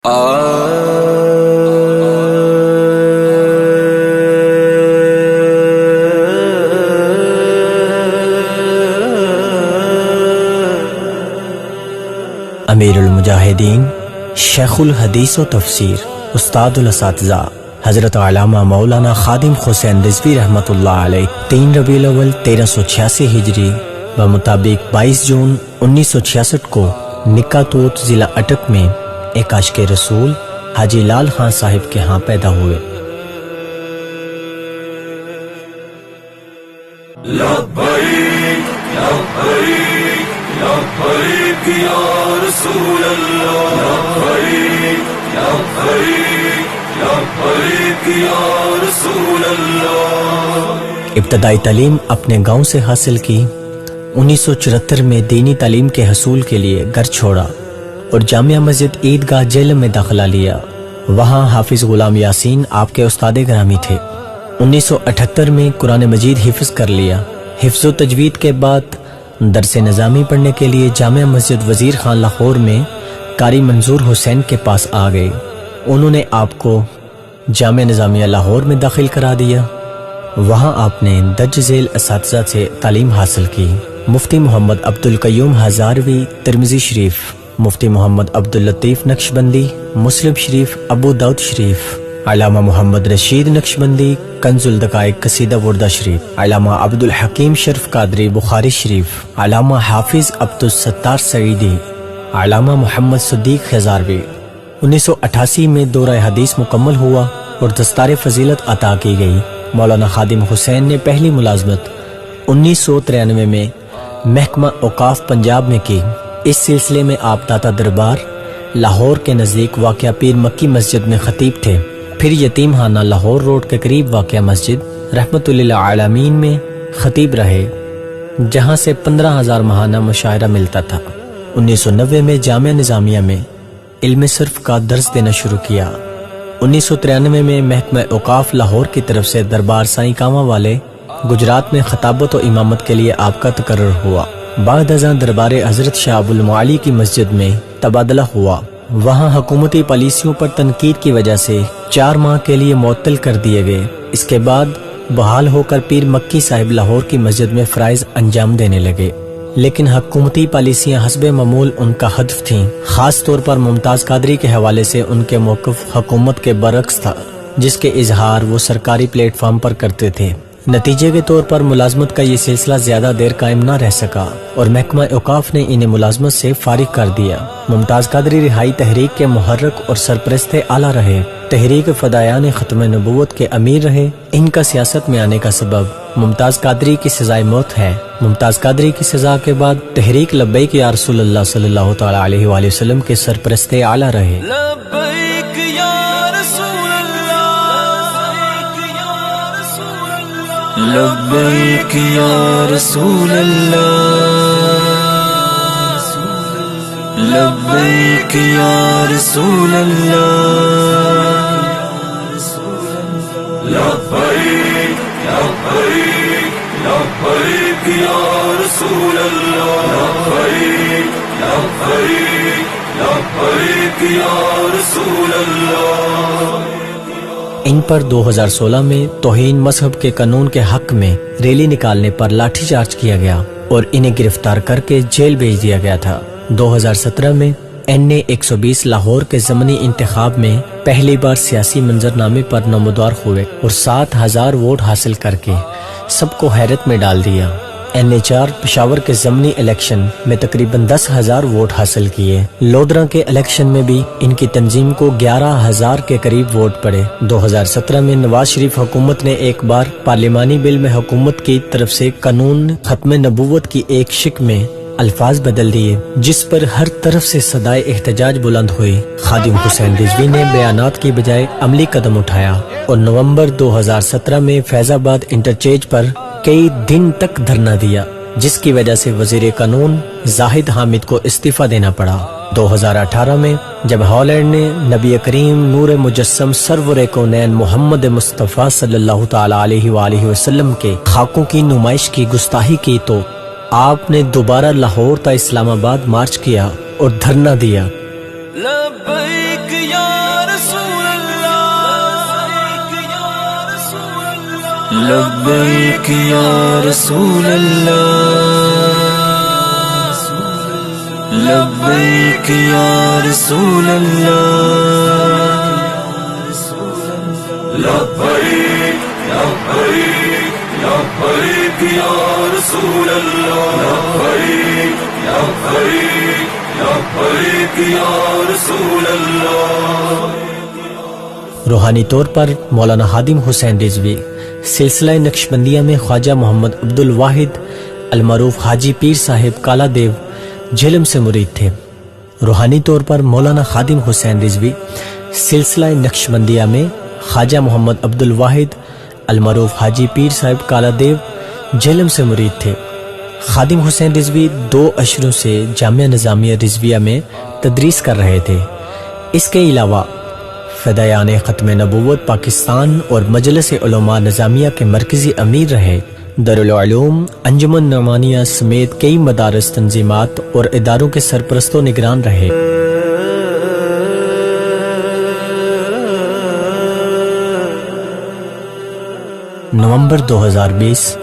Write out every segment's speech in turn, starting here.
امیر المجاہدین، شیخ الحدیث و تفسیر، استاد الاساتذہ حضرت علامہ مولانا خادم حسین رضوی رحمۃ اللہ علیہ 3 ربیع الاول 1386 ہجری بمطابق 22 جون 1966 کو نکا توت ضلع اٹک میں ایک عاشق رسول حاجی لال خان صاحب کے ہاں پیدا ہوئے۔ لبیک لبیک لبیک یا رسول اللہ، لبیک لبیک لبیک یا رسول اللہ۔ ابتدائی تعلیم اپنے گاؤں سے حاصل کی۔ 1974 میں دینی تعلیم کے حصول کے لیے گھر چھوڑا اور جامعہ مسجد عیدگاہ جہلم میں داخلہ لیا۔ وہاں حافظ غلام یاسین آپ کے استاد گرامی تھے۔ 1978 میں قرآن مجید حفظ کر لیا۔ حفظ و تجوید کے بعد درس نظامی پڑھنے کے لیے جامعہ مسجد وزیر خان لاہور میں قاری منظور حسین کے پاس آ گئے۔ انہوں نے آپ کو جامعہ نظامیہ لاہور میں داخل کرا دیا۔ وہاں آپ نے درج ذیل اساتذہ سے تعلیم حاصل کی۔ مفتی محمد عبدالقیوم ہزاروی ترمذی شریف، مفتی محمد عبداللطیف نقشبندی مسلم شریف ابو داؤد شریف، علامہ محمد رشید نقشبندی کنز الدقائق قصیدہ وردہ شریف، علامہ عبدالحکیم شرف قادری بخاری شریف، علامہ حافظ عبدالستار سعیدی، علامہ محمد صدیق ہزاروی۔ 1988 میں دورہ حدیث مکمل ہوا اور دستار فضیلت عطا کی گئی۔ مولانا خادم حسین نے پہلی ملازمت 1993 میں محکمہ اوقاف پنجاب میں کی۔ اس سلسلے میں آپ داتا دربار لاہور کے نزدیک واقع پیر مکی مسجد میں خطیب تھے۔ پھر یتیم خانہ لاہور روڈ کے قریب واقع مسجد رحمت للعالمین میں خطیب رہے، جہاں سے 15,000 ماہانہ مشاعرہ ملتا تھا۔ 1990 میں جامعہ نظامیہ میں علم صرف کا درس دینا شروع کیا۔ 1993 میں محکمہ اوقاف لاہور کی طرف سے دربار سائیں کامہ والے گجرات میں خطابت و امامت کے لیے آپ کا تقرر ہوا۔ بعد ازاں دربار حضرت شاہ ابو المعالی کی مسجد میں تبادلہ ہوا۔ وہاں حکومتی پالیسیوں پر تنقید کی وجہ سے 4 ماہ کے لیے معطل کر دیے گئے۔ اس کے بعد بحال ہو کر پیر مکی صاحب لاہور کی مسجد میں فرائض انجام دینے لگے، لیکن حکومتی پالیسیاں حسب معمول ان کا ہدف تھیں۔ خاص طور پر ممتاز قادری کے حوالے سے ان کے موقف حکومت کے برعکس تھا، جس کے اظہار وہ سرکاری پلیٹ فارم پر کرتے تھے۔ نتیجے کے طور پر ملازمت کا یہ سلسلہ زیادہ دیر قائم نہ رہ سکا اور محکمہ اوقاف نے انہیں ملازمت سے فارغ کر دیا۔ ممتاز قادری رہائی تحریک کے محرک اور سرپرست اعلیٰ رہے۔ تحریک فدایان ختم نبوت کے امیر رہے۔ ان کا سیاست میں آنے کا سبب ممتاز قادری کی سزائے موت ہے۔ ممتاز قادری کی سزا کے بعد تحریک لبیک یا رسول اللہ صلی اللہ تعالی علیہ وآلہ وسلم کے سرپرست اعلیٰ رہے۔ لبیک یا رسول اللہ، لبیک یا رسول اللہ، لبیک یا رسول اللہ، لبیک لبیک لبیک یا رسول اللہ، لبیک لبیک لبیک یا رسول اللہ۔ ان پر 2016 میں توہین مذہب کے قانون کے حق میں ریلی نکالنے پر لاٹھی چارج کیا گیا اور انہیں گرفتار کر کے جیل بھیج دیا گیا تھا۔ 2017 میں NA 120 لاہور کے ضمنی انتخاب میں پہلی بار سیاسی منظرنامے پر نمودار ہوئے اور 7,000 ووٹ حاصل کر کے سب کو حیرت میں ڈال دیا۔ NA 4 پشاور کے ضمنی الیکشن میں تقریباً 10,000 ووٹ حاصل کیے۔ لودھرا کے الیکشن میں بھی ان کی تنظیم کو 11,000 کے قریب ووٹ پڑے۔ 2017 میں نواز شریف حکومت نے ایک بار پارلیمانی بل میں حکومت کی طرف سے قانون ختم نبوت کی ایک شق میں الفاظ بدل دیے، جس پر ہر طرف سے صدائے احتجاج بلند ہوئی۔ خادم حسین رضوی نے بیانات کی بجائے عملی قدم اٹھایا اور نومبر 2017 میں فیض آباد انٹرچینج پر کئی دن تک دھرنا دیا، جس کی وجہ سے وزیر قانون زاہد حامد کو استعفیٰ دینا پڑا۔ 2018 میں جب ہالینڈ نے نبی کریم نور مجسم سرور کونین محمد مصطفیٰ صلی اللہ تعالی علیہ وآلہ وسلم کے خاکوں کی نمائش کی گستاخی کی تو آپ نے دوبارہ لاہور تا اسلام آباد مارچ کیا اور دھرنا دیا۔ لبیک یا لبیک یا رسول اللہ لبیک یا رسول اللہ لبیک لبیک لبیک یا رسول اللہ لبیک لبیک لبیک یا رسول اللہ. روحانی طور پر مولانا خادم حسین رضوی سلسلہ نقشبندیہ میں خواجہ محمد عبد الواحد المعروف حاجی پیر صاحب کالا دیو جہلم سے مرید تھے. روحانی طور پر مولانا خادم حسین رضوی سلسلہ نقشبندیہ میں خواجہ محمد عبد الواحد المعروف حاجی پیر صاحب کالا دیو جہلم سے مرید تھے. خادم حسین رضوی 2 اشروں سے جامعہ نظامیہ رضویہ میں تدریس کر رہے تھے. اس کے علاوہ فدایان ختم نبوت پاکستان اور مجلس علماء نظامیہ کے مرکزی امیر رہے. دارالعلوم انجمن نعمانیہ سمیت کئی مدارس تنظیمات اور اداروں کے سرپرست و نگران رہے. نومبر 2020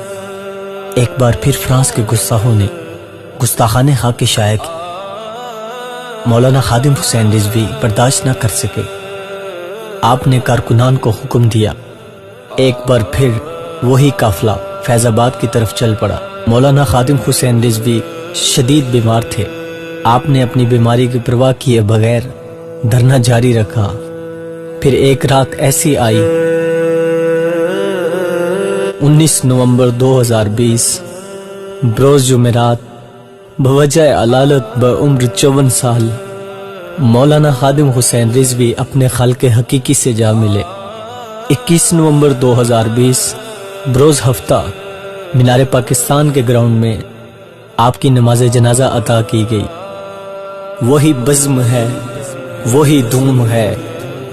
ایک بار پھر فرانس کے گستاخوں نے گستاخانہ خاک شائع کی. مولانا خادم حسین رضوی برداشت نہ کر سکے. آپ نے کارکنان کو حکم دیا. ایک بار پھر وہی قافلہ فیض آباد کی طرف چل پڑا. مولانا خادم حسین رضوی شدید بیمار تھے. آپ نے اپنی بیماری کی پرواہ کیے بغیر دھرنا جاری رکھا. پھر ایک رات ایسی آئی 19 نومبر 2020 بروز جمعرات بوجہ علالت بعمر 54 سال مولانا خادم حسین رضوی اپنے خالق حقیقی سے جا ملے. 21 نومبر 2020 بروز ہفتہ مینار پاکستان کے گراؤنڈ میں آپ کی نماز جنازہ عطا کی گئی. وہی بزم ہے، وہی دھوم ہے،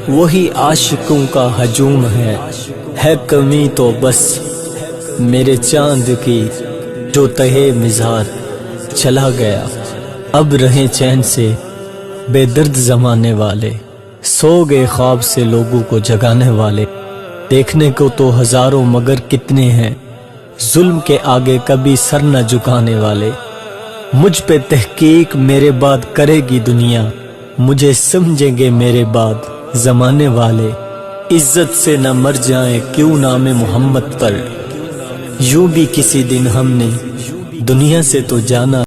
وہی عاشقوں کا ہجوم ہے کمی تو بس میرے چاند کی جو تہے مزار چلا گیا. اب رہیں چین سے بے درد زمانے والے، سو گئے خواب سے لوگوں کو جگانے والے. دیکھنے کو تو ہزاروں مگر کتنے ہیں، ظلم کے آگے کبھی سر نہ جھکانے والے. مجھ پہ تحقیق میرے بعد کرے گی دنیا، مجھے سمجھیں گے میرے بعد زمانے والے. عزت سے نہ مر جائیں کیوں نام محمد پر، یوں بھی کسی دن ہم نے دنیا سے تو جانا.